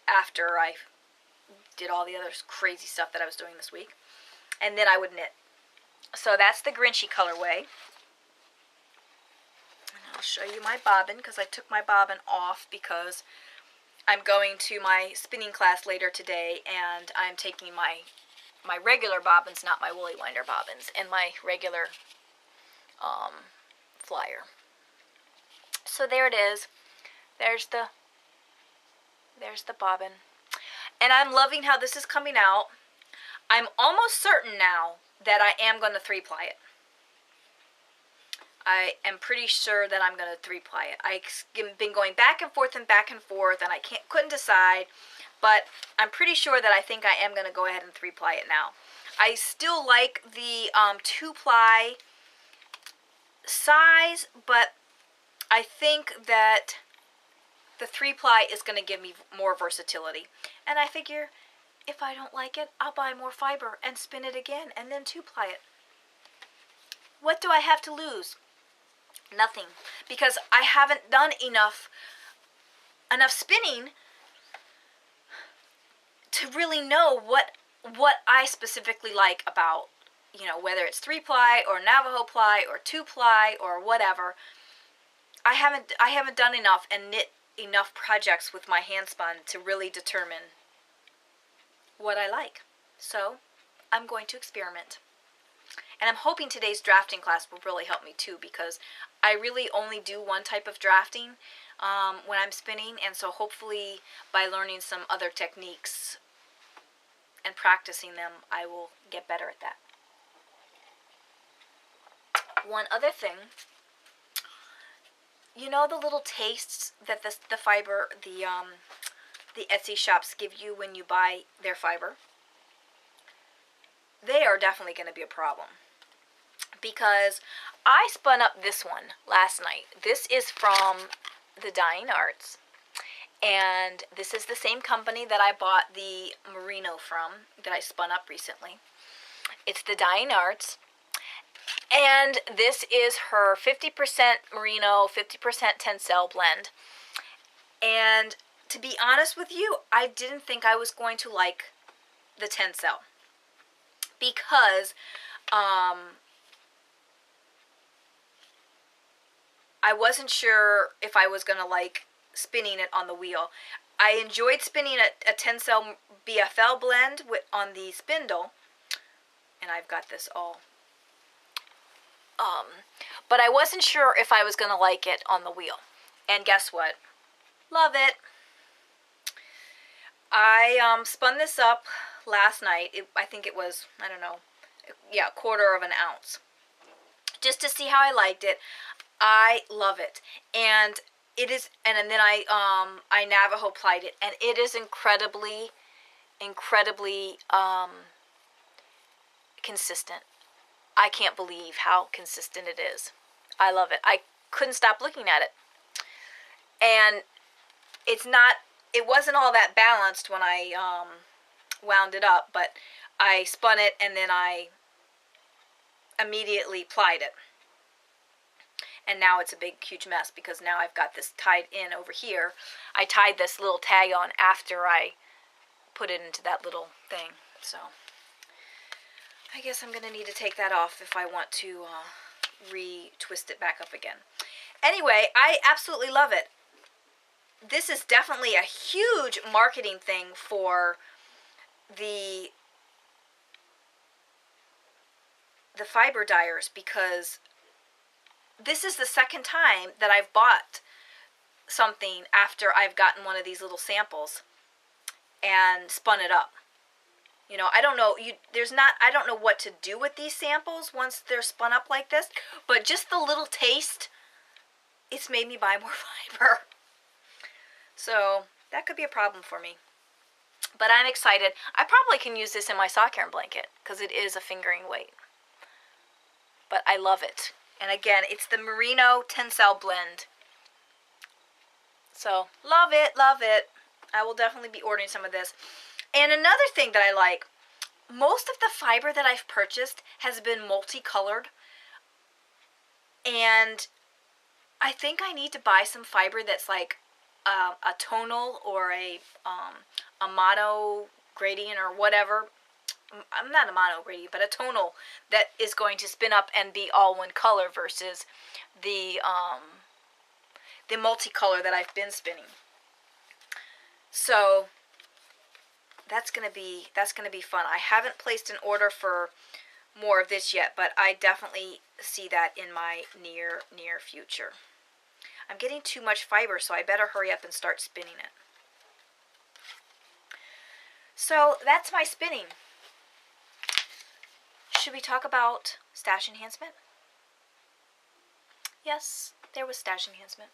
after I did all the other crazy stuff that I was doing this week, and then I would knit. So that's the Grinchy colorway. And I'll show you my bobbin because I took my bobbin off because I'm going to my spinning class later today, and I'm taking my regular bobbins, not my woolly winder bobbins, and my regular flyer. So there it is. There's the bobbin. And I'm loving how this is coming out. I'm almost certain now that I am going to 3-ply it. I am pretty sure that I'm going to 3-ply it. I've been going back and forth, and I couldn't decide, but I'm pretty sure that I think I am going to go ahead and 3-ply it now. I still like the 2-ply size, but I think that the 3-ply is going to give me more versatility. And I figure if I don't like it, I'll buy more fiber and spin it again and then 2-ply it. What do I have to lose? Nothing. Because I haven't done enough spinning to really know what I specifically like about, you know, whether it's 3-ply or Navajo ply or 2-ply or whatever. I haven't done enough and knit enough projects with my hand spun to really determine what I like. So I'm going to experiment. And I'm hoping today's drafting class will really help me too, because I really only do one type of drafting when I'm spinning, and so hopefully by learning some other techniques and practicing them, I will get better at that. One other thing, you know the little tastes that the fiber, the Etsy shops give you when you buy their fiber? They are definitely going to be a problem. Because I spun up this one last night. This is from the Dying Arts. And this is the same company that I bought the Merino from, that I spun up recently. It's the Dying Arts. And this is her 50% Merino, 50% Tencel blend. And to be honest with you, I didn't think I was going to like the Tencel. Because I wasn't sure if I was going to like spinning it on the wheel. I enjoyed spinning a Tencel BFL blend on the spindle. And I've got this all. But I wasn't sure if I was going to like it on the wheel. And guess what? Love it. I spun this up last night. I think it was, I don't know, yeah, 1/4 of an ounce. Just to see how I liked it. I love it. And it is, and then I Navajo plied it, and it is incredibly consistent. I can't believe how consistent it is. I love it. I couldn't stop looking at it. And it wasn't all that balanced when I wound it up, but I spun it and then I immediately plied it. And now it's a big, huge mess because now I've got this tied in over here. I tied this little tag on after I put it into that little thing. So I guess I'm going to need to take that off if I want to re-twist it back up again. Anyway, I absolutely love it. This is definitely a huge marketing thing for the fiber dyers, because this is the second time that I've bought something after I've gotten one of these little samples and spun it up. You know, I don't know, I don't know what to do with these samples once they're spun up like this, but just the little taste, it's made me buy more fiber. So that could be a problem for me. But I'm excited. I probably can use this in my sock yarn blanket because it is a fingering weight. But I love it. And again, it's the Merino Tencel blend. So love it, love it. I will definitely be ordering some of this. And another thing that I like, most of the fiber that I've purchased has been multicolored. And I think I need to buy some fiber that's like a tonal or a mono gradient or whatever. I'm not a mono gradient, but a tonal that is going to spin up and be all one color versus the multicolor that I've been spinning. So that's gonna be fun. I haven't placed an order for more of this yet, but I definitely see that in my near future. I'm getting too much fiber, so I better hurry up and start spinning it. So that's my spinning. Should we talk about stash enhancement? Yes, there was stash enhancement.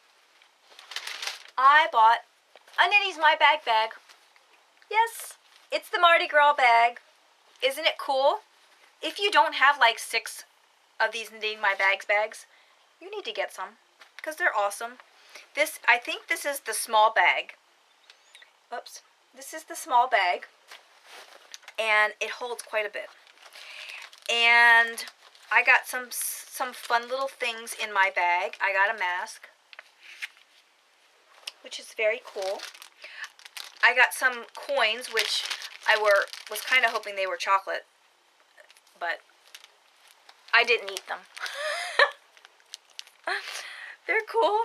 I bought a Knittings My Bag bag. Yes, it's the Mardi Gras bag. Isn't it cool? If you don't have like 6 of these Knitting My bags, you need to get some because they're awesome. I think this is the small bag. Oops. This is the small bag, and it holds quite a bit. And I got some fun little things in my bag. I got a mask, which is very cool. I got some coins, which I was kind of hoping they were chocolate, but I didn't eat them. They're cool.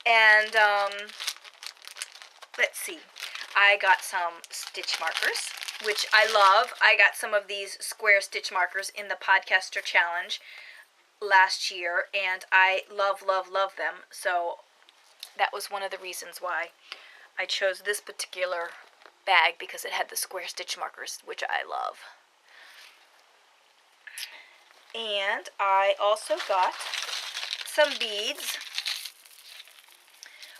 And let's see. I got some stitch markers, which I love. I got some of these square stitch markers in the Podcaster Challenge last year, and I love, love, love them. So that was one of the reasons why I chose this particular bag, because it had the square stitch markers, which I love. And I also got some beads,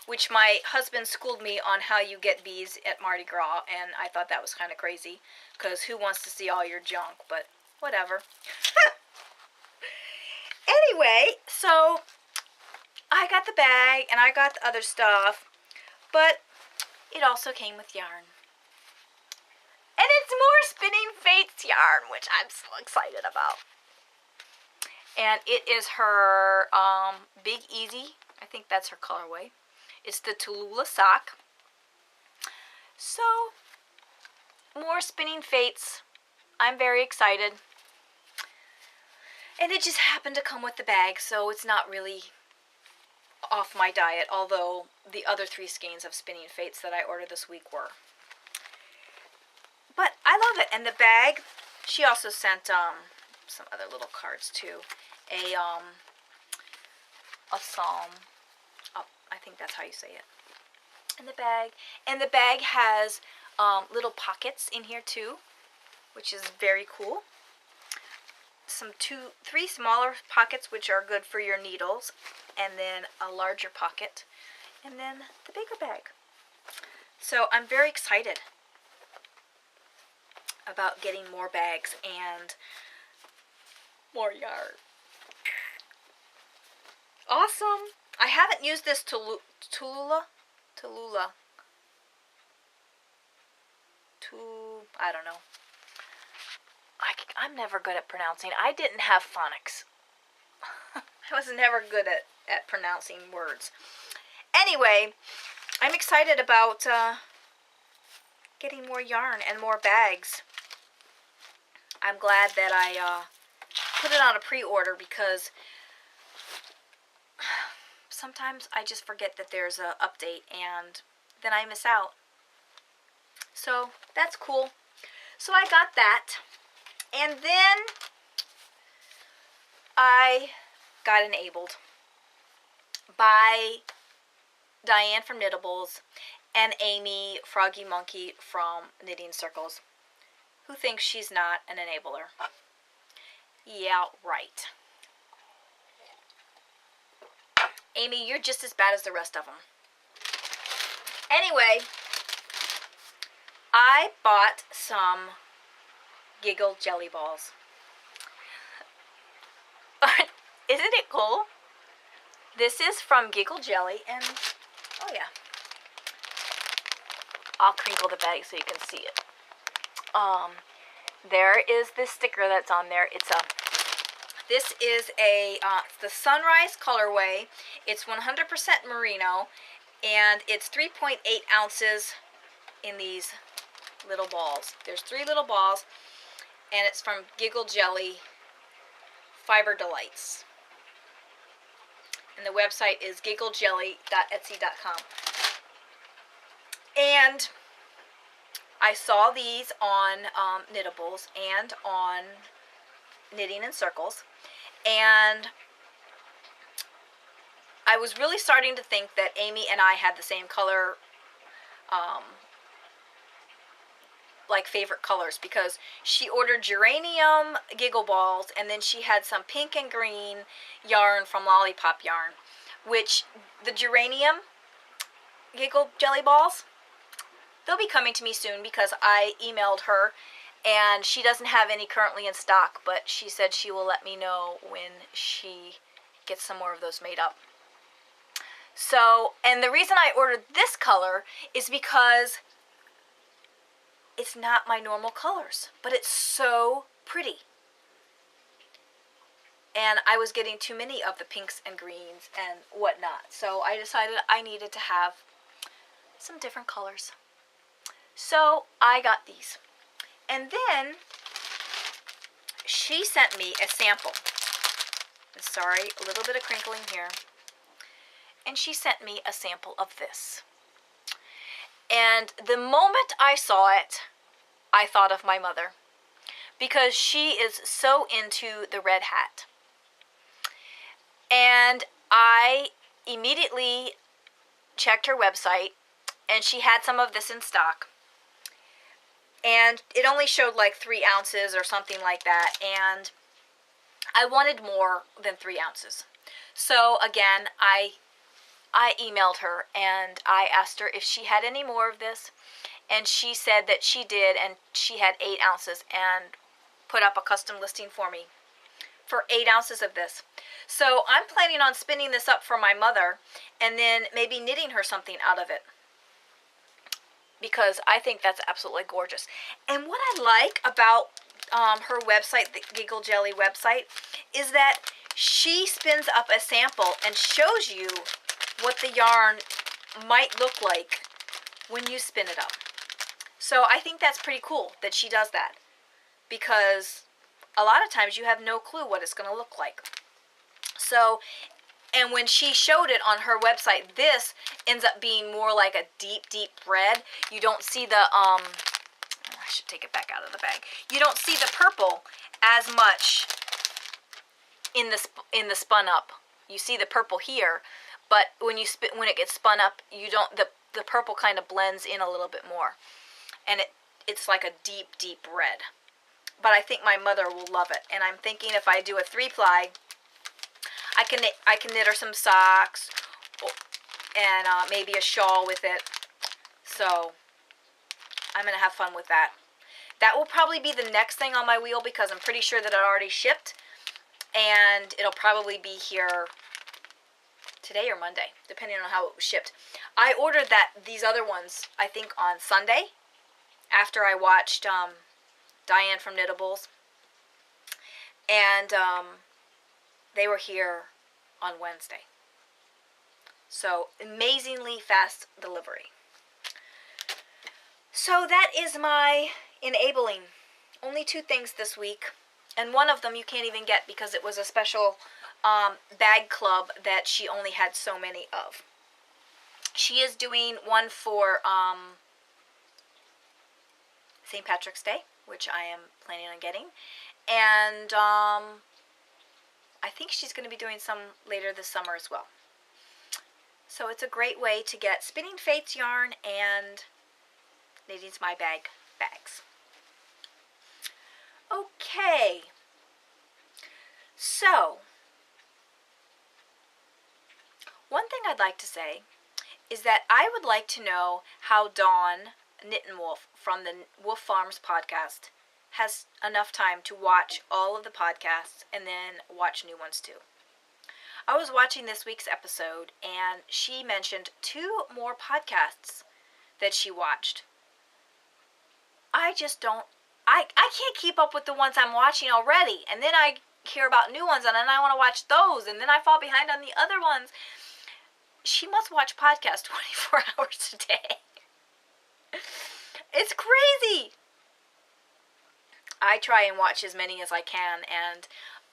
which my husband schooled me on how you get beads at Mardi Gras, and I thought that was kind of crazy, because who wants to see all your junk, but whatever. Anyway, so I got the bag, and I got the other stuff, but it also came with yarn. And it's more Spinning Fates yarn, which I'm so excited about. And it is her Big Easy. I think that's her colorway. It's the Tallulah sock. So, more Spinning Fates. I'm very excited. And it just happened to come with the bag, so it's not really off my diet, although the other 3 skeins of Spinning Fates that I ordered this week were. But I love it. And the bag, she also sent some other little cards too. A psalm. Oh, I think that's how you say it. In the bag. And the bag has little pockets in here too, which is very cool. Three smaller pockets, which are good for your needles, and then a larger pocket, and then the bigger bag. So I'm very excited about getting more bags and more yarn. Awesome! I haven't used this Tallulah. I don't know. I'm never good at pronouncing. I didn't have phonics. I was never good at pronouncing words. Anyway, I'm excited about getting more yarn and more bags. I'm glad that I put it on a pre-order, because sometimes I just forget that there's an update and then I miss out. So that's cool. So I got that. And then I got enabled by Diane from Knittables and Amy Froggy Monkey from Knitting Circles, who thinks she's not an enabler. Yeah, right. Amy, you're just as bad as the rest of them. Anyway, I bought some Giggle jelly balls. Isn't it cool? This is from Giggle Jelly, and oh yeah, I'll crinkle the bag so you can see it. There is this sticker that's on there. This is the Sunrise Colorway. It's 100% merino, and it's 3.8 ounces in these little balls. There's 3 little balls, and it's from Giggle Jelly Fiber Delights. And the website is gigglejelly.etsy.com. And I saw these on Knittables and on Knitting in Circles, and I was really starting to think that Amy and I had the same color, like favorite colors, because she ordered geranium Giggle balls, and then she had some pink and green yarn from Lollipop Yarn, which the geranium Giggle jelly balls, they'll be coming to me soon, because I emailed her and she doesn't have any currently in stock, but she said she will let me know when she gets some more of those made up. So, and the reason I ordered this color is because it's not my normal colors, but it's so pretty. And I was getting too many of the pinks and greens and whatnot, so I decided I needed to have some different colors. So I got these. And then she sent me a sample. Sorry, a little bit of crinkling here. And she sent me a sample of this. And the moment I saw it, I thought of my mother, because she is so into the red hat. And I immediately checked her website, and she had some of this in stock. And it only showed like 3 ounces or something like that, and I wanted more than 3 ounces. So again, I emailed her and I asked her if she had any more of this, and she said that she did, and she had 8 ounces and put up a custom listing for me for 8 ounces of this. So I'm planning on spinning this up for my mother and then maybe knitting her something out of it, because I think that's absolutely gorgeous. And what I like about her website, the Giggle Jelly website, is that she spins up a sample and shows you what the yarn might look like when you spin it up. So I think that's pretty cool that she does that, because a lot of times you have no clue what it's going to look like. So, and when she showed it on her website, this ends up being more like a deep, deep red. You don't see the, I should take it back out of the bag. You don't see the purple as much in the spun up. You see the purple here, but when it gets spun up, you don't, the purple kind of blends in a little bit more. and it's like a deep, deep red. But I think my mother will love it, and I'm thinking if I do a 3-ply, I can knit her some socks and maybe a shawl with it. So I'm going to have fun with that. That will probably be the next thing on my wheel because I'm pretty sure that it already shipped. And it'll probably be here today or Monday, depending on how it was shipped. I ordered these other ones, I think, on Sunday after I watched Diane from Knittables. And they were here on Wednesday. So, amazingly fast delivery. So, that is my enabling. Only 2 things this week. And one of them you can't even get because it was a special bag club that she only had so many of. She is doing one for St. Patrick's Day, which I am planning on getting. And I think she's going to be doing some later this summer as well. So it's a great way to get Spinning Fates yarn and Knitting's My Bag bags. Okay. So, one thing I'd like to say is that I would like to know how Dawn Knittin' Wolf from the Wolf Farms podcast has enough time to watch all of the podcasts and then watch new ones too. I was watching this week's episode and she mentioned 2 more podcasts that she watched. I just don't, I can't keep up with the ones I'm watching already, and then I hear about new ones and then I want to watch those and then I fall behind on the other ones. She must watch podcasts 24 hours a day. It's crazy. I try and watch as many as I can, and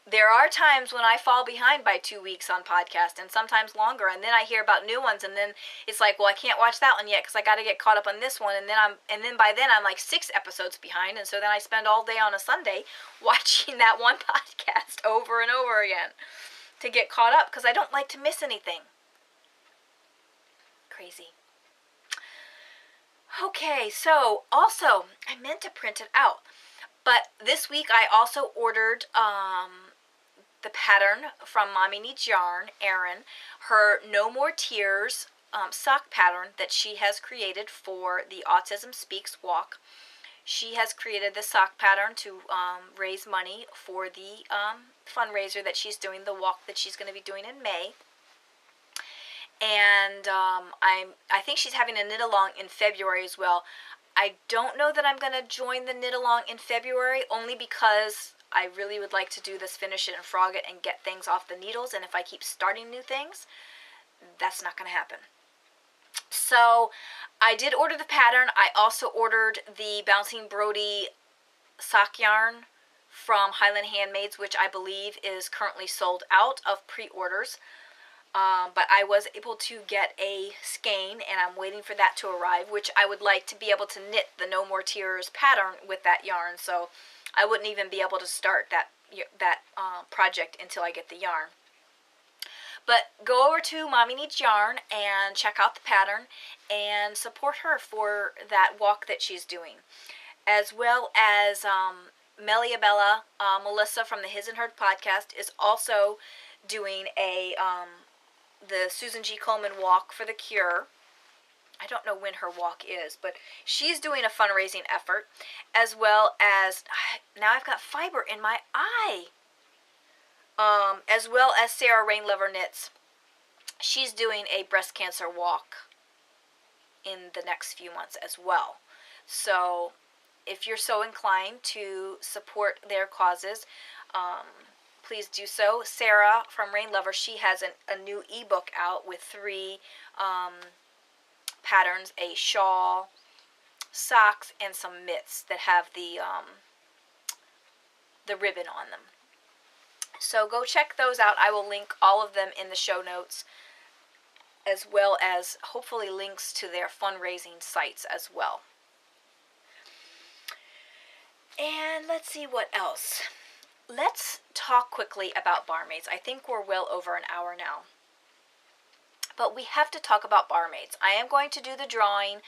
there are times when I fall behind by 2 weeks on podcast, and sometimes longer, and then I hear about new ones, and then it's like, well, I can't watch that one yet because I got to get caught up on this one, and then by then I'm like 6 episodes behind, and so then I spend all day on a Sunday watching that one podcast over and over again to get caught up because I don't like to miss anything. Crazy. Okay, so also I meant to print it out. But this week I also ordered the pattern from Mommy Needs Yarn, Erin, her No More Tears sock pattern that she has created for the Autism Speaks walk. She has created this sock pattern to raise money for the fundraiser that she's doing, the walk that she's going to be doing in May. And I think she's having a knit along in February as well. I don't know that I'm going to join the knit along in February, only because I really would like to do this, finish it and frog it and get things off the needles. And if I keep starting new things, that's not going to happen. So I did order the pattern. I also ordered the Bouncing Brody sock yarn from Highland Handmaids, which I believe is currently sold out of pre-orders. But I was able to get a skein, and I'm waiting for that to arrive, which I would like to be able to knit the No More Tears pattern with that yarn, so I wouldn't even be able to start that project until I get the yarn. But go over to Mommy Needs Yarn and check out the pattern and support her for that walk that she's doing, as well as Meliabella, Melissa from the His and Her podcast, is also doing the Susan G. Coleman walk for the cure. I don't know when her walk is, but she's doing a fundraising effort, as well as, now I've got fiber in my eye, as well as Sarah Rainlover Knits. She's doing a breast cancer walk in the next few months as well. So if you're so inclined to support their causes, please do so. Sarah from Rainlover, she has a new ebook out with 3 patterns, a shawl, socks, and some mitts that have the ribbon on them. So go check those out. I will link all of them in the show notes, as well as hopefully links to their fundraising sites as well. And let's see what else. Let's talk quickly about barmaids. I think we're well over an hour now. But we have to talk about barmaids. I am going to do the drawing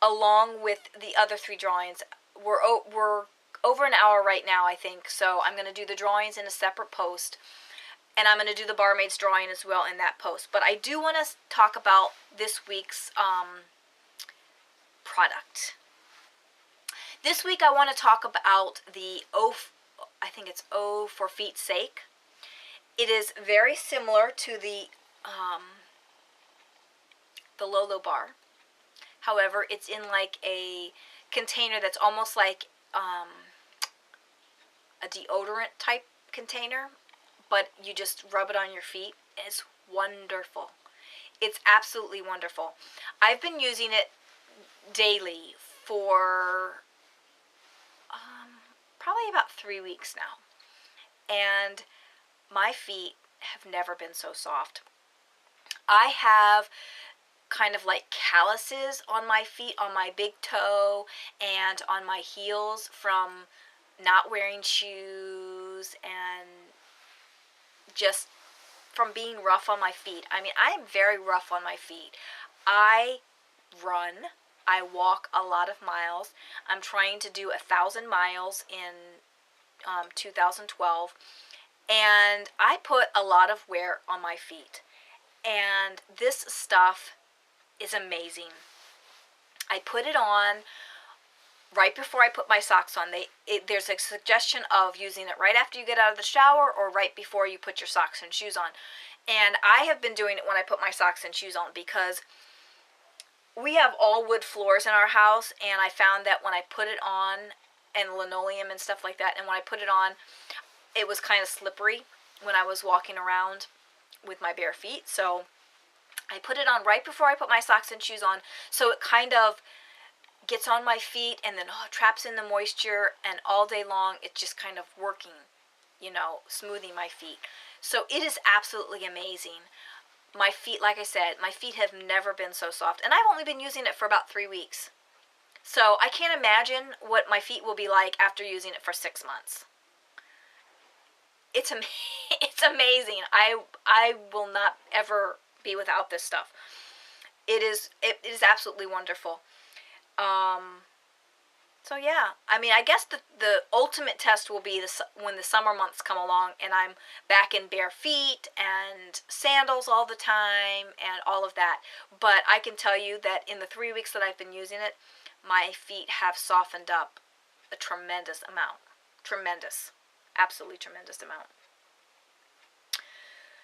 along with the other 3 drawings. We're over an hour right now, I think, so I'm going to do the drawings in a separate post, and I'm going to do the barmaid's drawing as well in that post. But I do want to talk about this week's product. This week I want to talk about the I think it's O for Feet's Sake. It is very similar to the Lolo bar. However, it's in like a container that's almost like a deodorant type container, but you just rub it on your feet. It's wonderful. It's absolutely wonderful. I've been using it daily for probably about 3 weeks now, and my feet have never been so soft. I have kind of like calluses on my feet, on my big toe and on my heels from not wearing shoes and just from being rough on my feet. I mean, I am very rough on my feet. I run, I walk a lot of miles. I'm trying to do 1,000 miles in 2012, and I put a lot of wear on my feet, and this stuff is amazing. I put it on right before I put my socks on. There's a suggestion of using it right after you get out of the shower or right before you put your socks and shoes on. And I have been doing it when I put my socks and shoes on because we have all wood floors in our house, and I found that when I put it on, and linoleum and stuff like that, and when I put it on, it was kind of slippery when I was walking around with my bare feet. So I put it on right before I put my socks and shoes on, so it kind of gets on my feet and then traps in the moisture, and all day long it's just kind of working, you know, smoothing my feet. So it is absolutely amazing. My feet, like I said, my feet have never been so soft, and I've only been using it for about 3 weeks. So I can't imagine what my feet will be like after using it for 6 months. It's amazing. I will not ever be without this stuff. It is absolutely wonderful. So yeah, I mean, I guess the ultimate test will be when the summer months come along and I'm back in bare feet and sandals all the time and all of that. But I can tell you that in the 3 weeks that I've been using it, my feet have softened up a tremendous amount. Tremendous. Absolutely tremendous amount.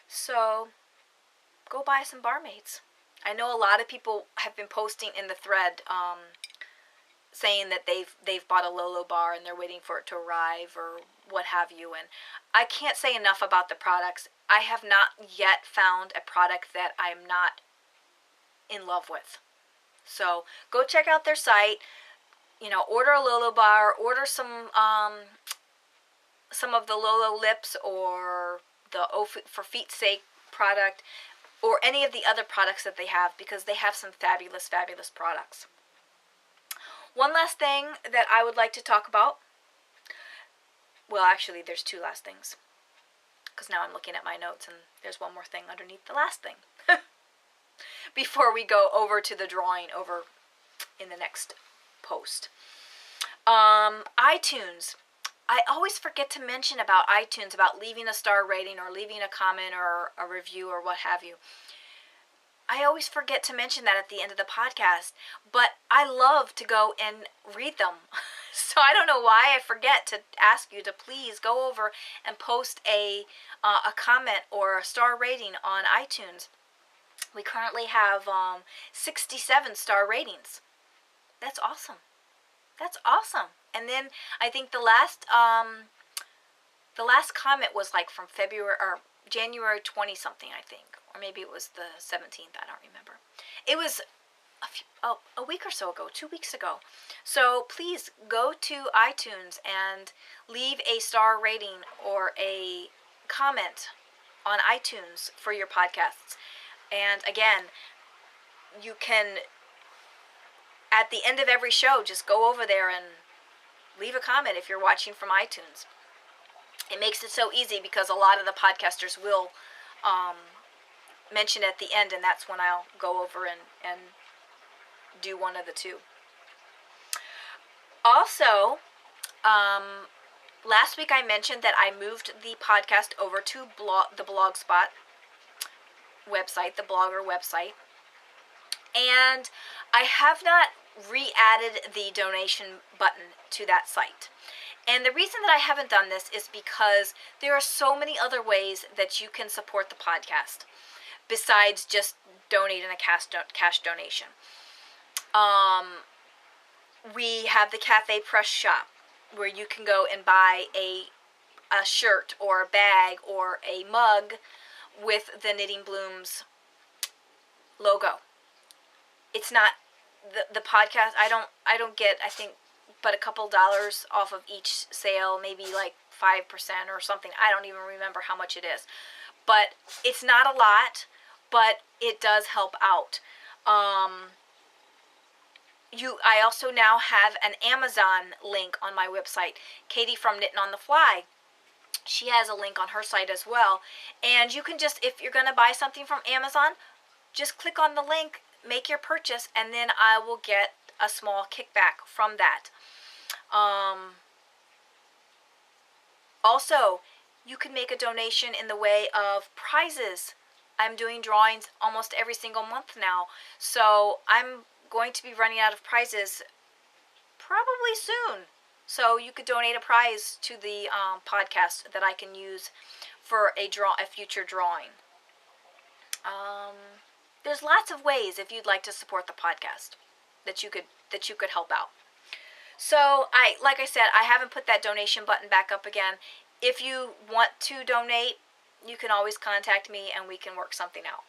So, go buy some barmaids. I know a lot of people have been posting in the thread saying that they've bought a Lolo bar and they're waiting for it to arrive or what have you. And I can't say enough about the products. I have not yet found a product that I'm not in love with. So go check out their site. You know, order a Lolo bar, order some of the Lolo lips or the O for Feet's Sake product, or any of the other products that they have, because they have some fabulous, fabulous products. One last thing that I would like to talk about. Well, actually, there's 2 last things, because now I'm looking at my notes and there's one more thing underneath the last thing. Before we go over to the drawing over in the next post. iTunes. I always forget to mention about iTunes, about leaving a star rating or leaving a comment or a review or what have you. I always forget to mention that at the end of the podcast, but I love to go and read them. So I don't know why I forget to ask you to please go over and post a comment or a star rating on iTunes. We currently have 67 star ratings. That's awesome. That's awesome. And then I think the last comment was like from February or January 20 something, I think, or maybe it was the 17th. I don't remember. It was a week or so ago, 2 weeks ago. So please go to iTunes and leave a star rating or a comment on iTunes for your podcasts. And again, you can, at the end of every show, just go over there and leave a comment if you're watching from iTunes. It makes it so easy because a lot of the podcasters will mention at the end, and that's when I'll go over and do one of the 2. Also, last week I mentioned that I moved the podcast over to the Blogspot website, the blogger website. And I have not re-added the donation button to that site. And the reason that I haven't done this is because there are so many other ways that you can support the podcast besides just donating a cash donation. We have the Cafe Press shop where you can go and buy a shirt or a bag or a mug with the Knitting Blooms logo. It's not the podcast. I don't get, I think, but a couple dollars off of each sale, maybe like 5% or something. I don't even remember how much it is, but it's not a lot, but it does help out. I also now have an Amazon link on my website. Katie from Knitting on the Fly, she has a link on her site as well. And you can just, if you're going to buy something from Amazon, just click on the link, make your purchase, and then I will get a small kickback from that. Also, you can make a donation in the way of prizes. I'm doing drawings almost every single month now, so I'm going to be running out of prizes probably soon. So you could donate a prize to the podcast that I can use for a future drawing. There's lots of ways if you'd like to support the podcast that you could help out. So like I said, I haven't put that donation button back up again. If you want to donate, you can always contact me and we can work something out.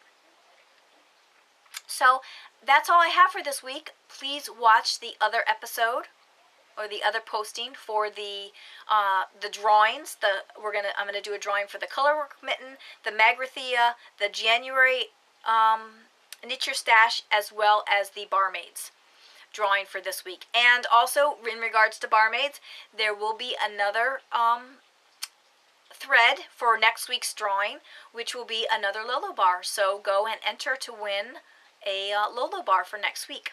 So that's all I have for this week. Please watch the other episode or the other posting for the drawings. I'm gonna do a drawing for the Colorwork mitten, the Magrathea, the January Knit Your Stash, as well as the Barmaids drawing for this week. And also, in regards to Barmaids, there will be another thread for next week's drawing, which will be another Lolo bar. So go and enter to win a Lolo bar for next week.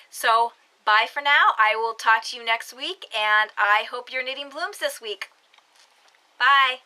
So bye for now. I will talk to you next week, and I hope you're knitting blooms this week. Bye.